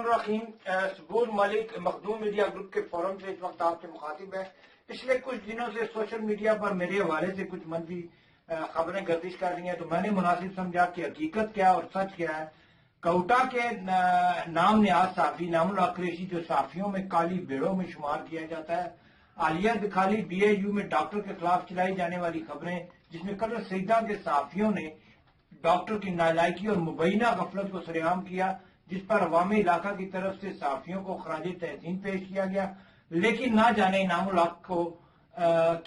الرحمن الرحیم۔ صبور ملک مخدوم media group کے فورم سے اس وقت آپ سے مخاطب ہے۔ پچھلے کچھ دنوں سے سوشل میڈیا پر میرے حوالے سے کچھ منفی خبریں گردش کر رہی ہیں، تو میں نے مناسب سمجھا کہ حقیقت کیا اور سچ کیا ہے۔ کوئٹہ کے نام نیاز صحافی انعام الحق قریشی جو صحافیوں میں کالی بھیڑوں میں شمار کیا جاتا ہے، عالیہ دکھالی بی اے یو میں ڈاکٹر کے خلاف چلائی جانے والی خبریں جس میں کلر سیدہ کے صحافیوں نے ڈاکٹر کی نالائکی اور مبینہ غفلت کو سرعام کیا، جس پر عوامی علاقہ کی طرف سے صحافیوں کو خراج تحسین پیش کیا گیا۔ لیکن نہ جانے انعام الحق کو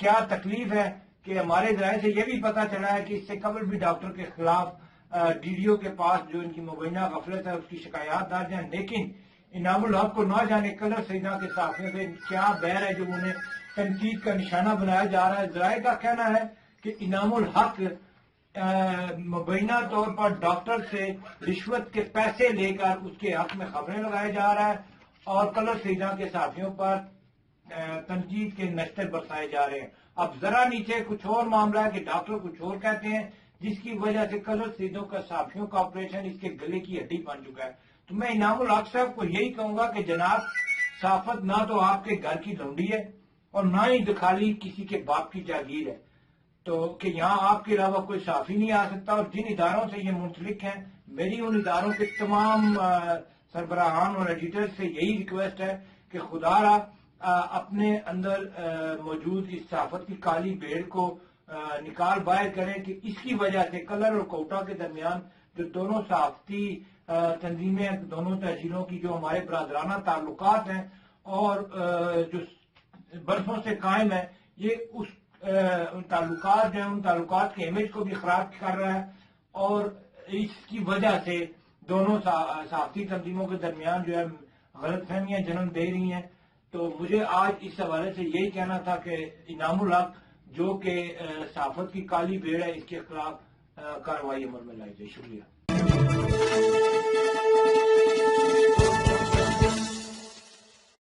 کیا تکلیف ہے کہ ہمارے ذرائع سے یہ بھی پتا چلا ہے کہ اس سے قبل بھی ڈاکٹر کے خلاف ڈی ڈی او کے پاس جو ان کی مبینہ غفلت ہے اس کی شکایات درج ہیں، لیکن انعام الحق کو نہ جانے کلر سیدہ کے صحافیوں سے کیا بیر ہے جو انہیں تنقید کا نشانہ بنایا جا رہا ہے۔ ذرائع کا کہنا ہے کہ انعام الحق مبینہ طور پر ڈاکٹر سے رشوت کے پیسے لے کر اس کے حق میں خبریں لگایا جا رہا ہے اور کلر سیدہ کے صحافیوں پر تنقید کے نشتر برسائے جا رہے ہیں۔ اب ذرا نیچے کچھ اور معاملہ ہے کہ ڈاکٹر کچھ اور کہتے ہیں، جس کی وجہ سے کلر سیدوں کا صحافیوں کا آپریشن اس کے گلے کی ہڈی بن چکا ہے۔ تو میں انعام الحق صاحب کو یہی کہوں گا کہ جناب، صحافت نہ تو آپ کے گھر کی لونڈی ہے اور نہ ہی دکھالی کسی کے باپ کی جاگیر ہے، تو کہ یہاں آپ کے علاوہ کوئی صحافی نہیں آ سکتا۔ اور جن اداروں سے یہ منسلک ہیں، میری ان اداروں کے تمام سربراہان اور ایڈیٹر سے یہی ریکویسٹ ہے کہ خدا را اپنے اندر موجود اس صحافت کی کالی بھیڑ کو نکال باہر کریں کہ اس کی وجہ سے کلر اور کوئٹہ کے درمیان جو دونوں صحافتی تنظیمیں، دونوں تحصیلوں کی جو ہمارے برادرانہ تعلقات ہیں اور جو برسوں سے قائم ہے، یہ اس تعلقات جو ہیں ان تعلقات کے امیج کو بھی خراب کر رہا ہے اور اس کی وجہ سے دونوں صحافتی تنظیموں کے درمیان جو ہے غلط فہمیاں جنم دے رہی ہیں۔ تو مجھے آج اس حوالے سے یہی کہنا تھا کہ انعام الحق جو کہ صحافت کی کالی بھیڑ ہے، اس کے خلاف کارروائی عمل میں لائی جائے۔ شکریہ۔